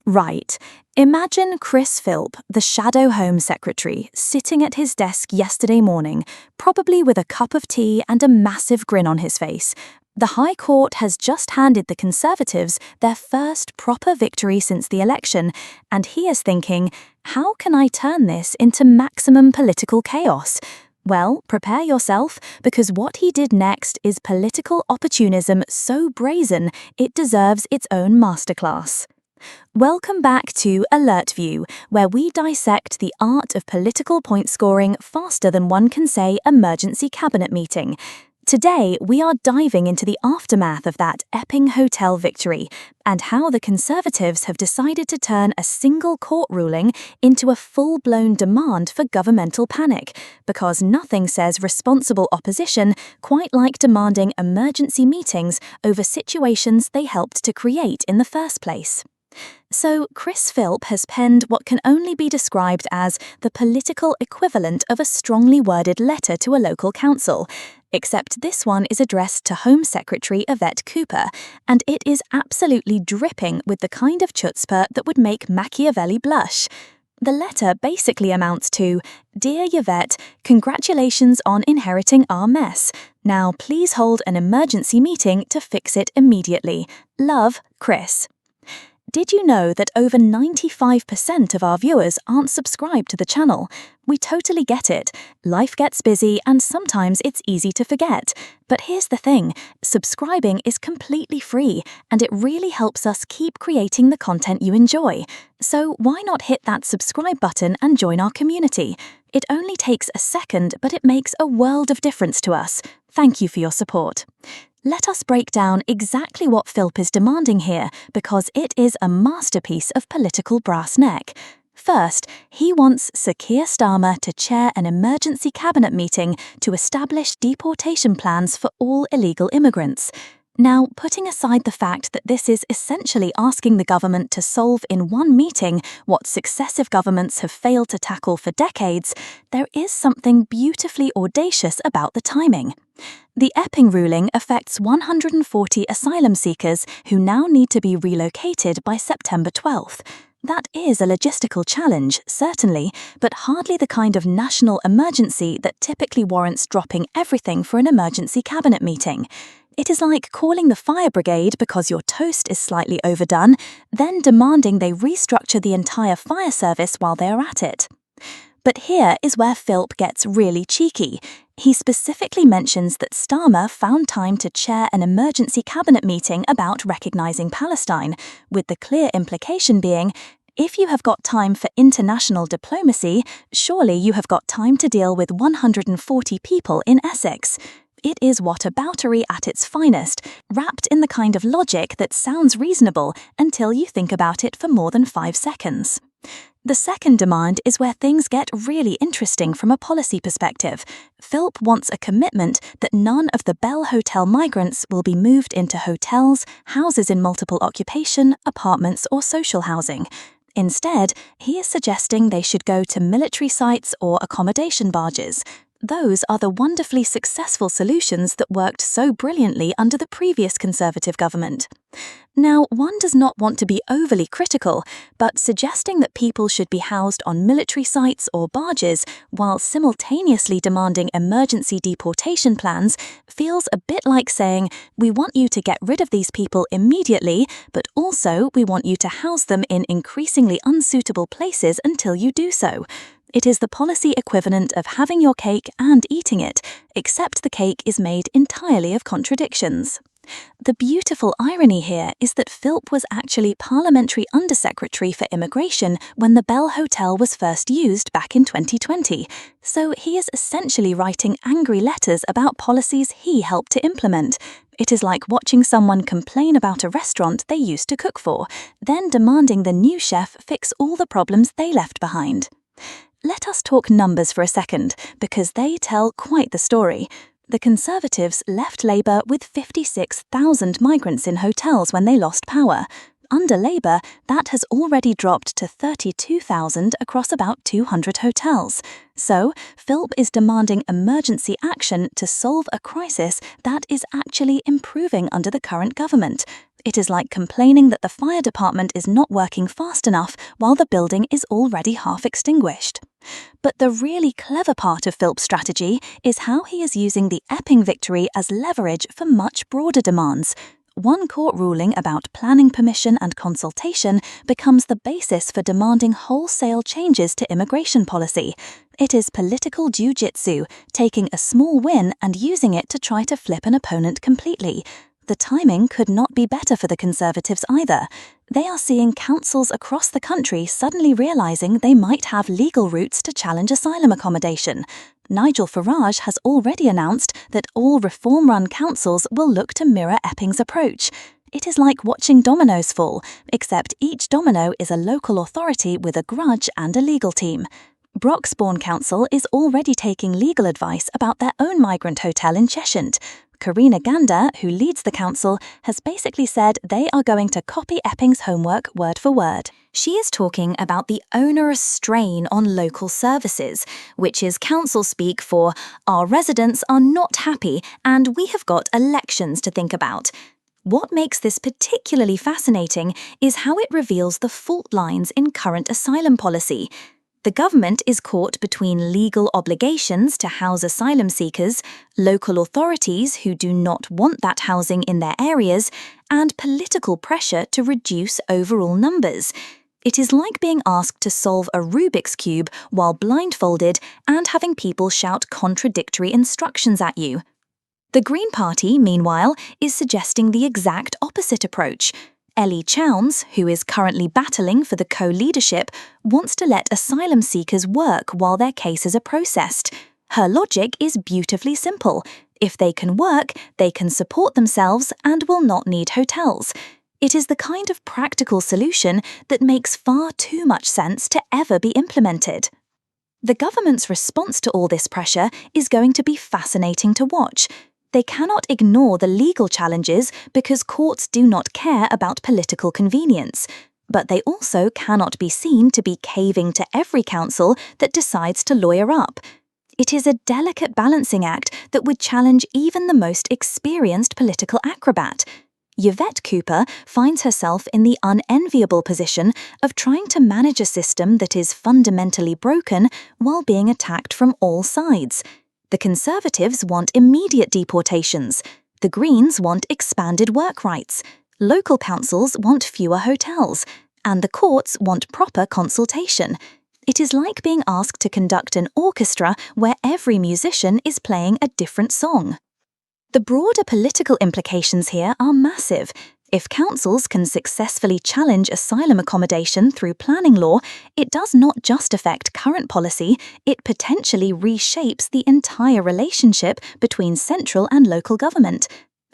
Right. Imagine Chris Philp, the shadow Home Secretary, sitting at his desk yesterday morning, probably with a cup of tea and a massive grin on his face. The High Court has just handed the Conservatives their first proper victory since the election, and he is thinking, how can I turn this into maximum political chaos? Well, prepare yourself, because what he did next is political opportunism so brazen it deserves its own masterclass. Welcome back to Alert View, where we dissect the art of political point scoring faster than one can say emergency cabinet meeting. Today, we are diving into the aftermath of that Epping hotel victory and how the Conservatives have decided to turn a single court ruling into a full-blown demand for governmental panic, because nothing says responsible opposition quite like demanding emergency meetings over situations they helped to create in the first place. So, Chris Philp has penned what can only be described as the political equivalent of a strongly worded letter to a local council, except this one is addressed to Home Secretary Yvette Cooper, and it is absolutely dripping with the kind of chutzpah that would make Machiavelli blush. The letter basically amounts to, "Dear Yvette, congratulations on inheriting our mess. Now please hold an emergency meeting to fix it immediately. Love, Chris." Did you know that over 95% of our viewers aren't subscribed to the channel? We totally get it. Life gets busy and sometimes it's easy to forget. But here's the thing, subscribing is completely free and it really helps us keep creating the content you enjoy. So why not hit that subscribe button and join our community? It only takes a second, but it makes a world of difference to us. Thank you for your support. Let us break down exactly what Philp is demanding here, because it is a masterpiece of political brass neck. First, he wants Sir Keir Starmer to chair an emergency cabinet meeting to establish deportation plans for all illegal immigrants. Now, putting aside the fact that this is essentially asking the government to solve in one meeting what successive governments have failed to tackle for decades, there is something beautifully audacious about the timing. The Epping ruling affects 140 asylum seekers who now need to be relocated by September 12th. That is a logistical challenge, certainly, but hardly the kind of national emergency that typically warrants dropping everything for an emergency cabinet meeting. It is like calling the fire brigade because your toast is slightly overdone, then demanding they restructure the entire fire service while they are at it. But here is where Philp gets really cheeky. He specifically mentions that Starmer found time to chair an emergency cabinet meeting about recognising Palestine, with the clear implication being, if you have got time for international diplomacy, surely you have got time to deal with 140 people in Essex. It is whataboutery at its finest, wrapped in the kind of logic that sounds reasonable until you think about it for more than 5 seconds. The second demand is where things get really interesting from a policy perspective. Philp wants a commitment that none of the Bell Hotel migrants will be moved into hotels, houses in multiple occupation, apartments or social housing. Instead, he is suggesting they should go to military sites or accommodation barges. Those are the wonderfully successful solutions that worked so brilliantly under the previous Conservative government. Now, one does not want to be overly critical, but suggesting that people should be housed on military sites or barges while simultaneously demanding emergency deportation plans feels a bit like saying, we want you to get rid of these people immediately, but also we want you to house them in increasingly unsuitable places until you do so. It is the policy equivalent of having your cake and eating it, except the cake is made entirely of contradictions. The beautiful irony here is that Philp was actually Parliamentary Undersecretary for Immigration when the Bell Hotel was first used back in 2020, so he is essentially writing angry letters about policies he helped to implement. It is like watching someone complain about a restaurant they used to cook for, then demanding the new chef fix all the problems they left behind. Let us talk numbers for a second, because they tell quite the story. The Conservatives left Labour with 56,000 migrants in hotels when they lost power. Under Labour, that has already dropped to 32,000 across about 200 hotels. So, Philp is demanding emergency action to solve a crisis that is actually improving under the current government. It is like complaining that the fire department is not working fast enough while the building is already half extinguished. But the really clever part of Philp's strategy is how he is using the Epping victory as leverage for much broader demands. One court ruling about planning permission and consultation becomes the basis for demanding wholesale changes to immigration policy. It is political jiu-jitsu, taking a small win and using it to try to flip an opponent completely. The timing could not be better for the Conservatives either. They are seeing councils across the country suddenly realising they might have legal routes to challenge asylum accommodation. Nigel Farage has already announced that all reform-run councils will look to mirror Epping's approach. It is like watching dominoes fall, except each domino is a local authority with a grudge and a legal team. Broxbourne Council is already taking legal advice about their own migrant hotel in Cheshire. Karina Gander, who leads the council, has basically said they are going to copy Epping's homework word for word. She is talking about the onerous strain on local services, which is council speak for our residents are not happy and we have got elections to think about. What makes this particularly fascinating is how it reveals the fault lines in current asylum policy. The government is caught between legal obligations to house asylum seekers, local authorities who do not want that housing in their areas, and political pressure to reduce overall numbers. It is like being asked to solve a Rubik's Cube while blindfolded and having people shout contradictory instructions at you. The Green Party, meanwhile, is suggesting the exact opposite approach. Ellie Chowns, who is currently battling for the co-leadership, wants to let asylum seekers work while their cases are processed. Her logic is beautifully simple. If they can work, they can support themselves and will not need hotels. It is the kind of practical solution that makes far too much sense to ever be implemented. The government's response to all this pressure is going to be fascinating to watch. They cannot ignore the legal challenges because courts do not care about political convenience. But they also cannot be seen to be caving to every council that decides to lawyer up. It is a delicate balancing act that would challenge even the most experienced political acrobat. Yvette Cooper finds herself in the unenviable position of trying to manage a system that is fundamentally broken while being attacked from all sides. The Conservatives want immediate deportations. The Greens want expanded work rights. Local councils want fewer hotels. And the courts want proper consultation. It is like being asked to conduct an orchestra where every musician is playing a different song. The broader political implications here are massive. If councils can successfully challenge asylum accommodation through planning law, it does not just affect current policy, it potentially reshapes the entire relationship between central and local government.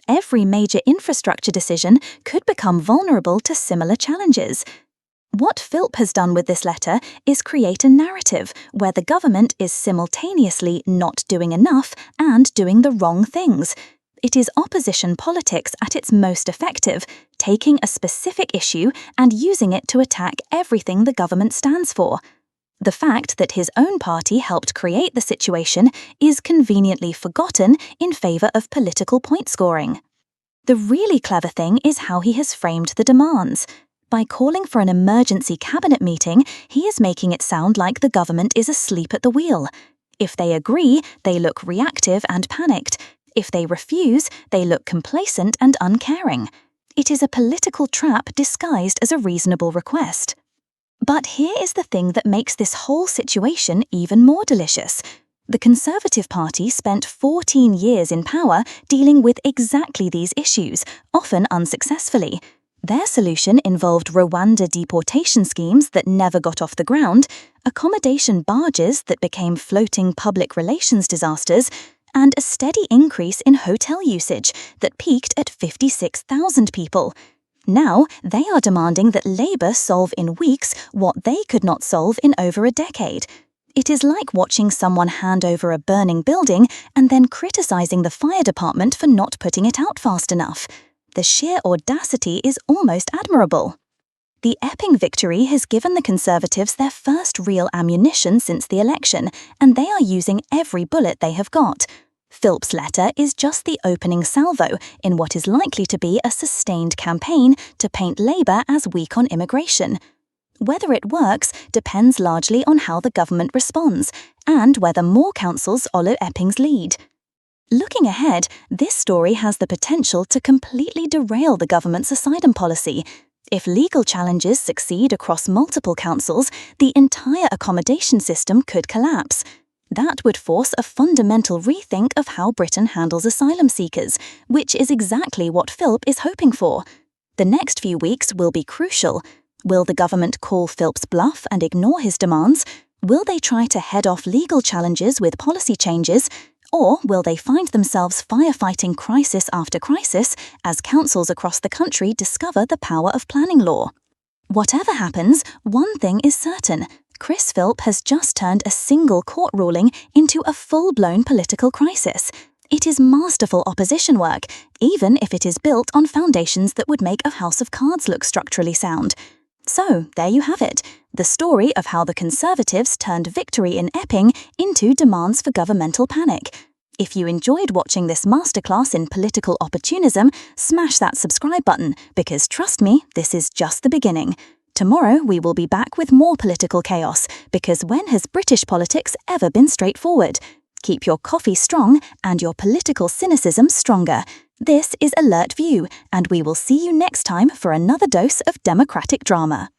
Every major infrastructure decision could become vulnerable to similar challenges. What Philp has done with this letter is create a narrative where the government is simultaneously not doing enough and doing the wrong things. It is opposition politics at its most effective, taking a specific issue and using it to attack everything the government stands for. The fact that his own party helped create the situation is conveniently forgotten in favour of political point scoring. The really clever thing is how he has framed the demands. By calling for an emergency cabinet meeting, he is making it sound like the government is asleep at the wheel. If they agree, they look reactive and panicked. If they refuse, they look complacent and uncaring. It is a political trap disguised as a reasonable request. But here is the thing that makes this whole situation even more delicious. The Conservative Party spent 14 years in power dealing with exactly these issues, often unsuccessfully. Their solution involved Rwanda deportation schemes that never got off the ground, accommodation barges that became floating public relations disasters, and a steady increase in hotel usage that peaked at 56,000 people. Now, they are demanding that Labour solve in weeks what they could not solve in over a decade. It is like watching someone hand over a burning building and then criticising the fire department for not putting it out fast enough. The sheer audacity is almost admirable. The Epping victory has given the Conservatives their first real ammunition since the election, and they are using every bullet they have got. Philp's letter is just the opening salvo in what is likely to be a sustained campaign to paint Labour as weak on immigration. Whether it works depends largely on how the government responds and whether more councils follow Epping's lead. Looking ahead, this story has the potential to completely derail the government's asylum policy. If legal challenges succeed across multiple councils, the entire accommodation system could collapse. That would force a fundamental rethink of how Britain handles asylum seekers, which is exactly what Philp is hoping for. The next few weeks will be crucial. Will the government call Philp's bluff and ignore his demands? Will they try to head off legal challenges with policy changes? Or will they find themselves firefighting crisis after crisis as councils across the country discover the power of planning law? Whatever happens, one thing is certain. Chris Philp has just turned a single court ruling into a full-blown political crisis. It is masterful opposition work, even if it is built on foundations that would make a house of cards look structurally sound. So, there you have it, the story of how the Conservatives turned victory in Epping into demands for governmental panic. If you enjoyed watching this masterclass in political opportunism, smash that subscribe button, because trust me, this is just the beginning. Tomorrow we will be back with more political chaos, because when has British politics ever been straightforward? Keep your coffee strong and your political cynicism stronger. This is Alert View, and we will see you next time for another dose of democratic drama.